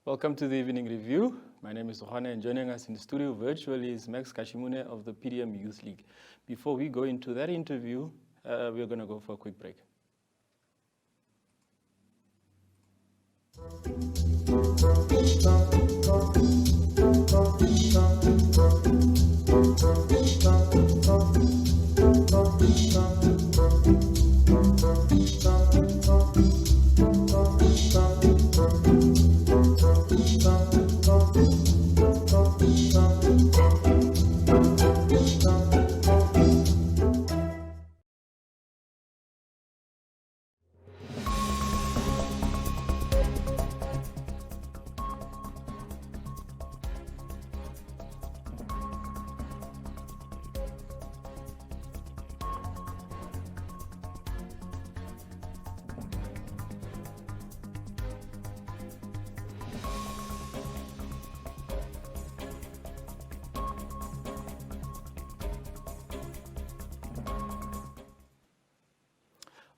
Welcome to the Evening Review. My name is Ohana, and joining us in the studio virtually is Katjimune of the PDM Youth League. Before we go into that interview, we're going to go for a quick break.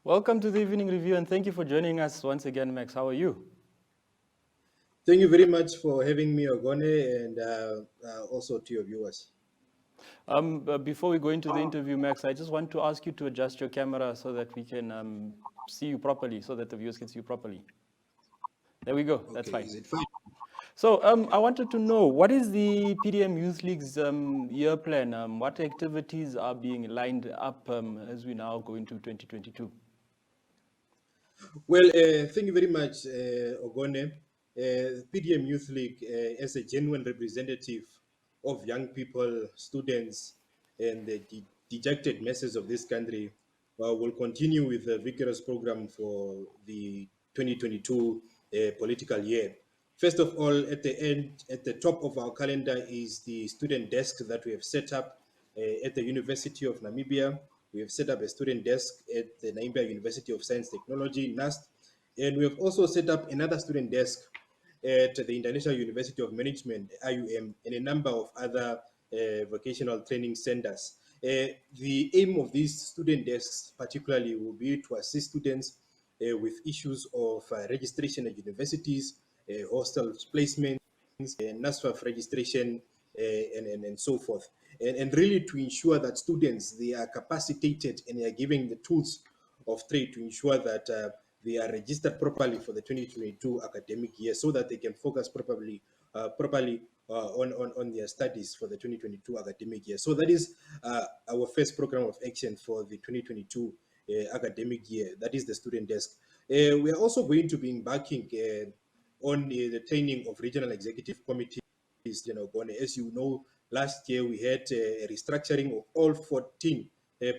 Welcome to the Evening Review, and thank you for joining us once again, Max. How are you? Thank you very much for having me, Ogone, and also to your viewers. Before we go into the interview, Max, I just want to ask you to adjust your camera so that we can see you properly, so that the viewers can see you properly. There we go. Okay, that's fine. Is it fine? So I wanted to know, what is the PDM Youth League's year plan? What activities are being lined up as we now go into 2022? Well, thank you very much, Ogone. PDM Youth League, as a genuine representative of young people, students, and the dejected masses of this country, will continue with a vigorous program for the 2022 political year. First of all, at the top of our calendar is the student desk that we have set up at the University of Namibia. We have set up a student desk at the Namibia University of Science Technology, NUST, and we have also set up another student desk at the International University of Management, IUM, and a number of other vocational training centers. The aim of these student desks particularly will be to assist students with issues of registration at universities, hostel placements, NASFAF registration, and so forth. And really to ensure that students, they are capacitated and they are given the tools of trade to ensure that they are registered properly for the 2022 academic year so that they can focus properly on their studies for the 2022 academic year. So that is our first program of action for the 2022 academic year. That is the student desk. We are also going to be embarking on the training of regional executive committees. As you know, last year we had a restructuring of all 14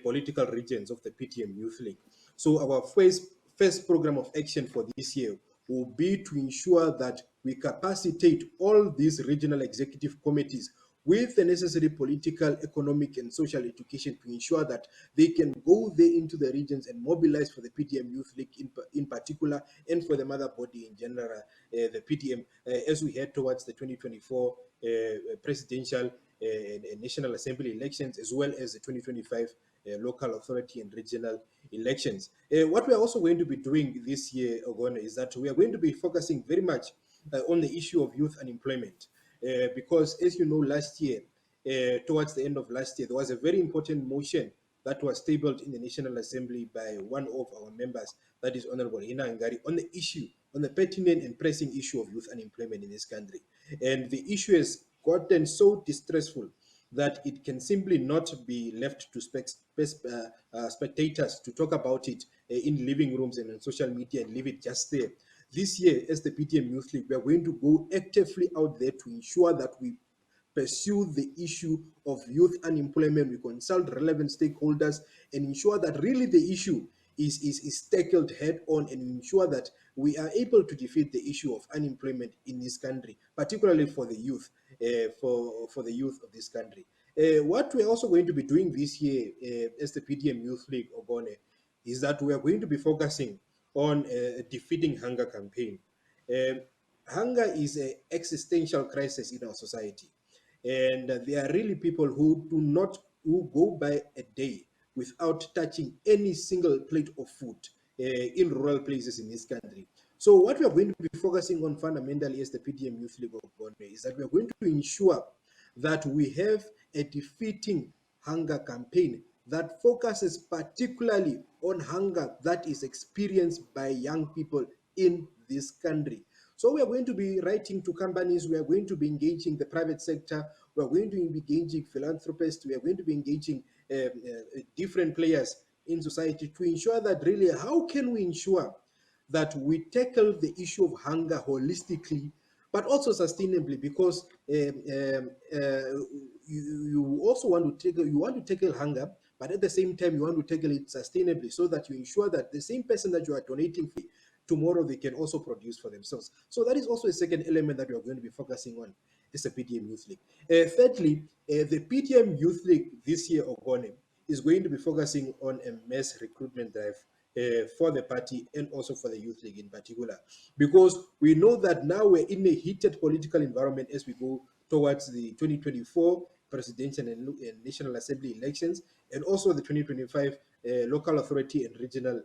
political regions of the PDM Youth League. So our first program of action for this year will be to ensure that we capacitate all these regional executive committees with the necessary political, economic, and social education to ensure that they can go there into the regions and mobilize for the PDM Youth League in particular, and for the mother body in general, the PDM, as we head towards the 2024 presidential and National Assembly elections, as well as the 2025 local authority and regional elections. What we are also going to be doing this year, Ogone, is that we are going to be focusing very much on the issue of youth unemployment. Because as you know, last year, towards the end of last year, there was a very important motion that was tabled in the National Assembly by one of our members, that is Honorable Hina Angari, on the issue, on the pertinent and pressing issue of youth unemployment in this country. And the issue has gotten so distressful that it can simply not be left to spectators to talk about it in living rooms and on social media and leave it just there. This year, as the PDM Youth League, we are going to go actively out there to ensure that we pursue the issue of youth unemployment. We consult relevant stakeholders and ensure that really the issue is tackled head on, and ensure that we are able to defeat the issue of unemployment in this country, particularly for the youth, for the youth of this country. What we're also going to be doing this year as the PDM Youth League, Ogone, is that we are going to be focusing on defeating hunger campaign. Hunger is an existential crisis in our society, and there are really people who go by a day without touching any single plate of food. in rural places in this country. So what we are going to be focusing on fundamentally as the PDM Youth League of Gone is that we are going to ensure that we have a defeating hunger campaign that focuses particularly on hunger that is experienced by young people in this country. So we are going to be writing to companies, we are going to be engaging the private sector, we are going to be engaging philanthropists, we are going to be engaging different players in society to ensure that really how can we ensure that we tackle the issue of hunger holistically but also sustainably, because you also want to tackle hunger, but at the same time you want to tackle it sustainably so that you ensure that the same person that you are donating for tomorrow they can also produce for themselves. So that is also a second element that we are going to be focusing on as a PDM Youth League. Thirdly, the PDM Youth League this year, Ogone, is going to be focusing on a mass recruitment drive for the party and also for the Youth League in particular, because we know that now we're in a heated political environment as we go towards the 2024 presidential and national assembly elections, and also the 2025 local authority and regional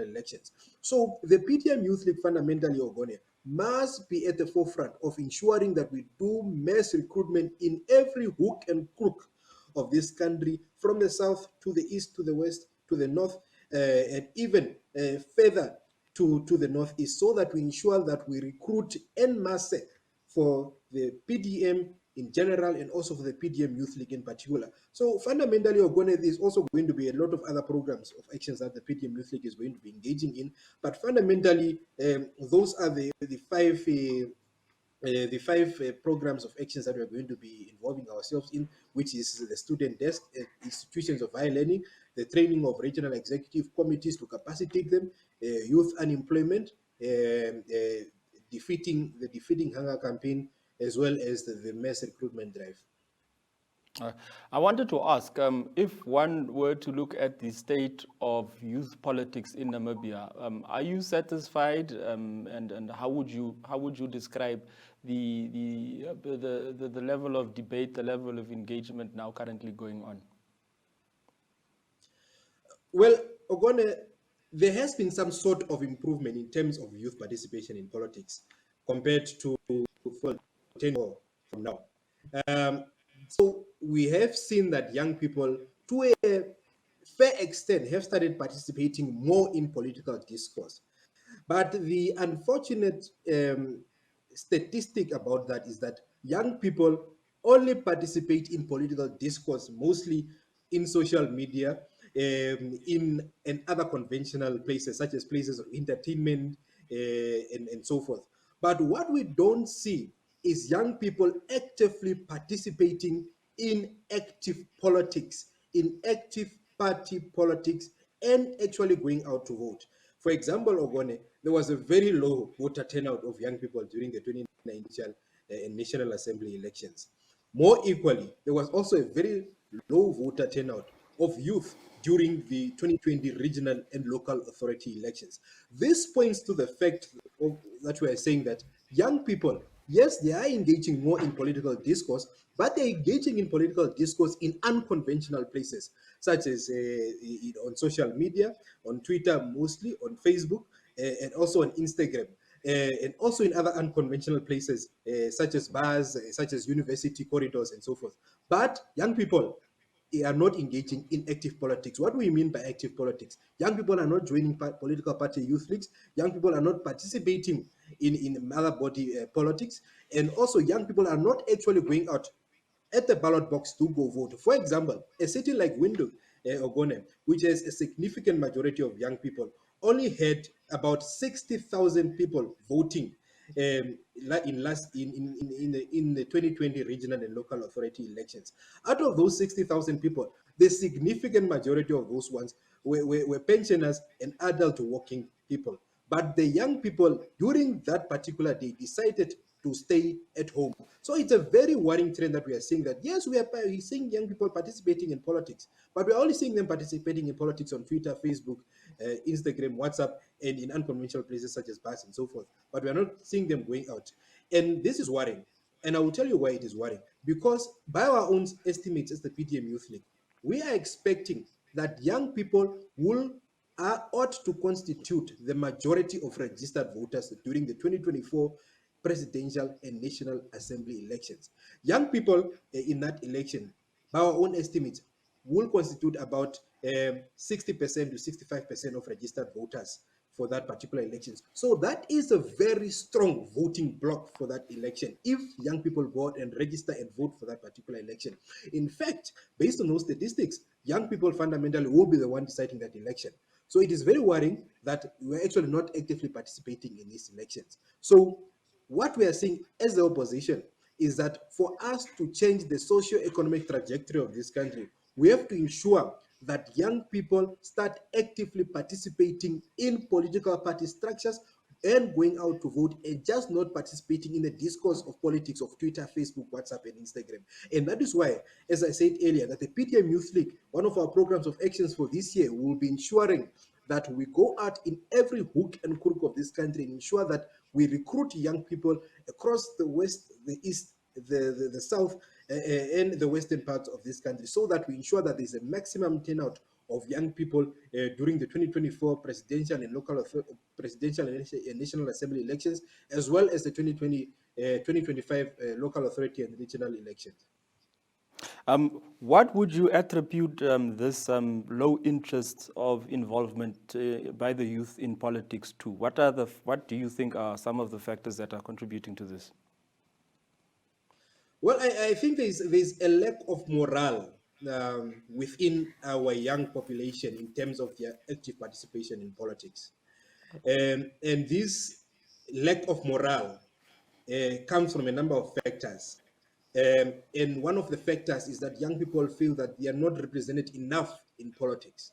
elections. So the PDM Youth League fundamentally, Ogone, must be at the forefront of ensuring that we do mass recruitment in every hook and crook of this country, from the south to the east to the west to the north, and even further to the northeast, so that we ensure that we recruit en masse for the PDM in general and also for the PDM Youth League in particular. So fundamentally, Ogone, there's also going to be a lot of other programs of actions that the PDM Youth League is going to be engaging in. But fundamentally, those are the five programs of actions that we are going to be involving ourselves in, which is the student desk, institutions of higher learning, the training of regional executive committees to capacitate them, youth unemployment, defeating hunger campaign, as well as the mass recruitment drive. I wanted to ask, if one were to look at the state of youth politics in Namibia, are you satisfied, and how would you describe the level of debate, the level of engagement now currently going on? Well, Ogone, there has been some sort of improvement in terms of youth participation in politics compared to 10 years from now. So we have seen that young people, to a fair extent, have started participating more in political discourse. But the unfortunate statistic about that is that young people only participate in political discourse mostly in social media, in and other conventional places, such as places of entertainment, and so forth. But what we don't see is young people actively participating in active politics, in active party politics, and actually going out to vote. For example, Ogone, there was a very low voter turnout of young people during the 2019 and National Assembly elections. More equally, there was also a very low voter turnout of youth during the 2020 regional and local authority elections. This points to the fact that we are saying that young people, yes, they are engaging more in political discourse, but they're engaging in political discourse in unconventional places, such as on social media, on Twitter mostly, on Facebook, and also on Instagram. And also in other unconventional places, such as bars, such as university corridors, and so forth. But young people are not engaging in active politics. What do we mean by active politics? Young people are not joining political party youth leagues. Young people are not participating in other body politics. And also young people are not actually going out at the ballot box to go vote. For example, a city like Windhoek, Ogone, which has a significant majority of young people, only had about 60,000 people voting in the 2020 regional and local authority elections. Out of those 60,000 people, the significant majority of those ones were pensioners and adult working people. But the young people during that particular day decided to stay at home. So it's a very worrying trend that we are seeing, that yes, we are seeing young people participating in politics, but we're only seeing them participating in politics on Twitter, Facebook, Instagram, WhatsApp, and in unconventional places such as bars and so forth. But we're not seeing them going out. And this is worrying. And I will tell you why it is worrying. Because by our own estimates as the PDM Youth League, we are expecting that young people will ought to constitute the majority of registered voters during the 2024 presidential and national assembly elections. Young people in that election, by our own estimates, will constitute about 60% to 65% of registered voters for that particular elections. So that is a very strong voting bloc for that election if young people go out and register and vote for that particular election. In fact, based on those statistics, young people fundamentally will be the one deciding that election. So it is very worrying that we're actually not actively participating in these elections. So what we are seeing as the opposition is that for us to change the socio-economic trajectory of this country, we have to ensure that young people start actively participating in political party structures and going out to vote, and just not participating in the discourse of politics of Twitter, Facebook, WhatsApp, and Instagram. And that is why, as I said earlier, that the PDM Youth League, one of our programs of actions for this year, will be ensuring that we go out in every hook and crook of this country and ensure that we recruit young people across the west, the east, the south, and the western parts of this country, so that we ensure that there's a maximum turnout of young people during the 2024 presidential and presidential and national assembly elections, as well as the 2025 local authority and regional elections. What would you attribute this low interest of involvement by the youth in politics to? What do you think are some of the factors that are contributing to this? Well, I think there's a lack of morale within our young population in terms of their active participation in politics. And this lack of morale comes from a number of factors. And one of the factors is that young people feel that they are not represented enough in politics.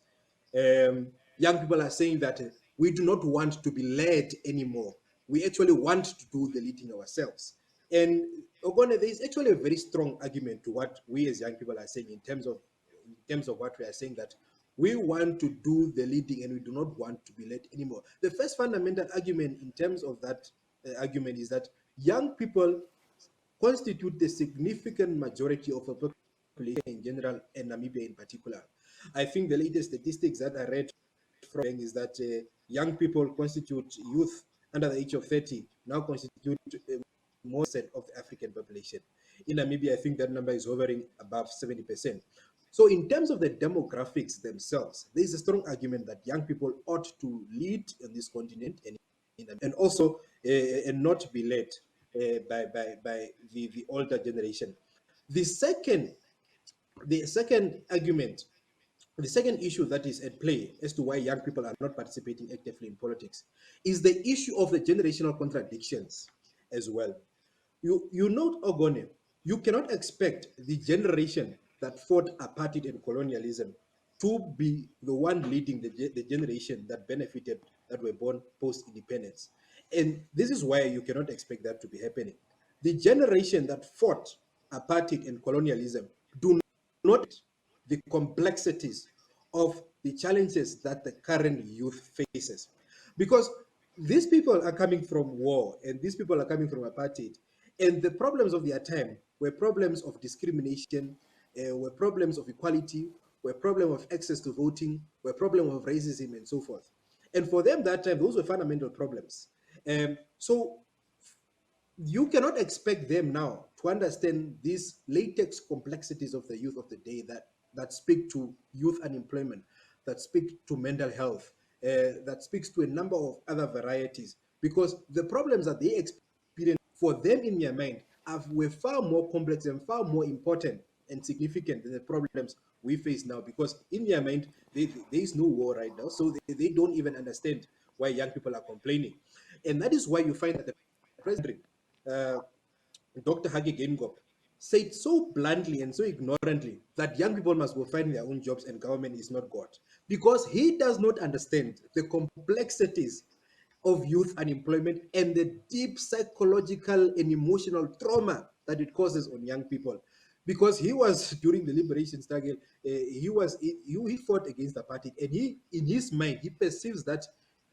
Young people are saying that we do not want to be led anymore. We actually want to do the leading ourselves. And Ogone, there is actually a very strong argument to what we as young people are saying in terms of what we are saying, that we want to do the leading and we do not want to be led anymore. The first fundamental argument in terms of that argument is that young people constitute the significant majority of the population in general and Namibia in particular. I think the latest statistics that I read from is that young people constitute youth under the age of 30 now constitute more of the African population. In Namibia, I think that number is hovering above 70%. So in terms of the demographics themselves, there is a strong argument that young people ought to lead in this continent and also and not be led by the older generation. The second argument, the second issue that is at play as to why young people are not participating actively in politics is the issue of the generational contradictions as well. You note, Ogone, you cannot expect the generation that fought apartheid and colonialism to be the one leading the generation that benefited, that were born post-independence. And this is why you cannot expect that to be happening. The generation that fought apartheid and colonialism do not the complexities of the challenges that the current youth faces. Because these people are coming from war and these people are coming from apartheid. And the problems of their time were problems of discrimination, were problems of equality, were problems of access to voting, were problems of racism and so forth. And for them that time, those were fundamental problems. So you cannot expect them now to understand these latex complexities of the youth of the day that speak to youth unemployment, that speak to mental health, that speaks to a number of other varieties, because the problems that they experience for them in their mind were far more complex and far more important and significant than the problems we face now, because in their mind there is no war right now, so they don't even understand why young people are complaining. And that is why you find that the president, uh, Dr. Hage Geingob, said so bluntly and so ignorantly that young people must go find their own jobs and government is not God, because he does not understand the complexities of youth unemployment and the deep psychological and emotional trauma that it causes on young people. Because he was during the liberation struggle, he fought against the party, and he, in his mind, he perceives that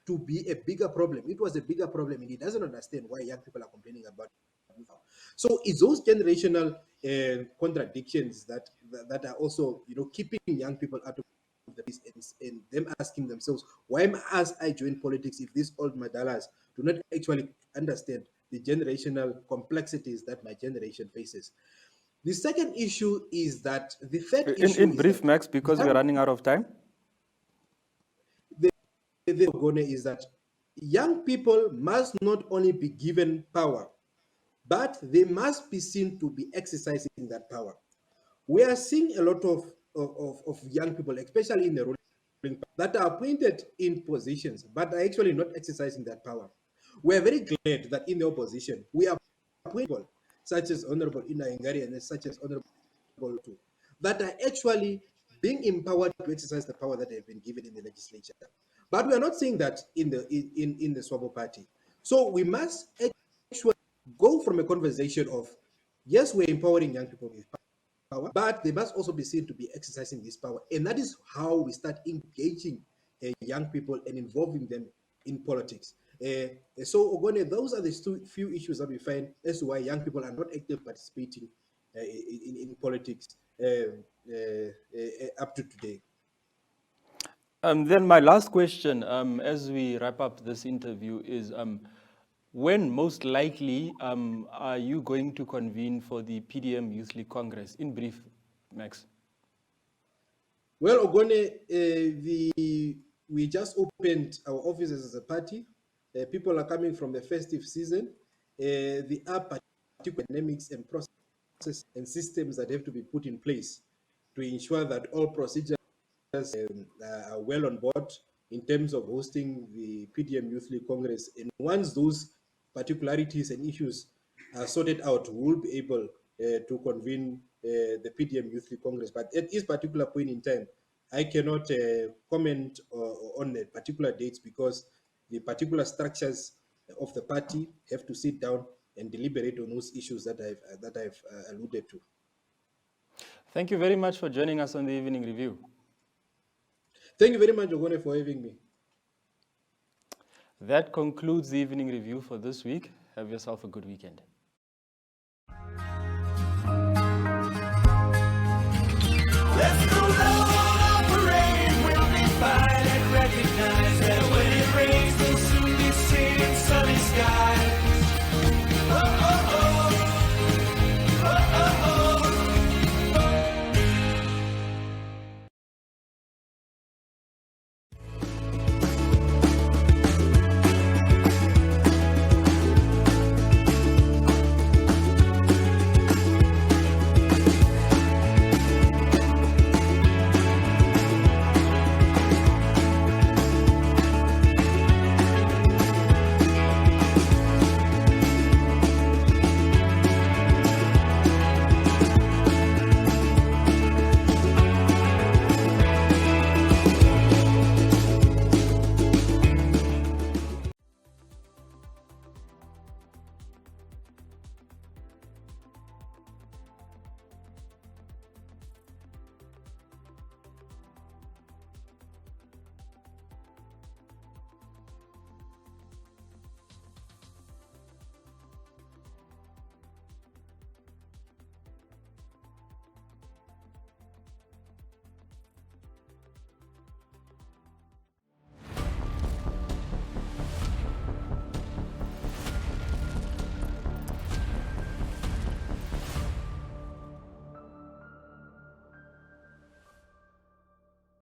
to be a bigger problem. It was a bigger problem, and he doesn't understand why young people are complaining about it now. So it's those generational contradictions that are also, keeping young people out of and them asking themselves, why must I join politics if these old madalas do not actually understand the generational complexities that my generation faces? The second issue is that the third issue In is brief, that Max, because we're running out of time. is that young people must not only be given power, but they must be seen to be exercising that power. We are seeing a lot of young people, especially in the ruling, that are appointed in positions, but are actually not exercising that power. We are very glad that in the opposition, we are people such as Honorable Ina Ingari and such as Honorable Tu, that are actually being empowered to exercise the power that they have been given in the legislature. But we are not seeing that in the Swabo party. So we must actually go from a conversation of, yes, we're empowering young people with power, but they must also be seen to be exercising this power. And that is how we start engaging young people and involving them in politics. So, Ogone, those are the few issues that we find as to why young people are not actively participating in politics up to today. Then my last question, as we wrap up this interview, is when most likely are you going to convene for the PDM Youth League Congress? In brief, Max. Well, Ogone, we just opened our offices as a party. People are coming from the festive season. There are particular dynamics and processes and systems that have to be put in place to ensure that all procedures are well on board in terms of hosting the PDM Youth League Congress. And once those particularities and issues are sorted out, we'll be able to convene the PDM Youth League Congress. But at this particular point in time, I cannot comment on the particular dates because the particular structures of the party have to sit down and deliberate on those issues that I've alluded to. Thank you very much for joining us on the Evening Review. Thank you very much, Ogone, for having me. That concludes the Evening Review for this week. Have yourself a good weekend. Let's go down on parade. We'll be fine and recognize that when it rains, we'll soon be seeing sunny skies.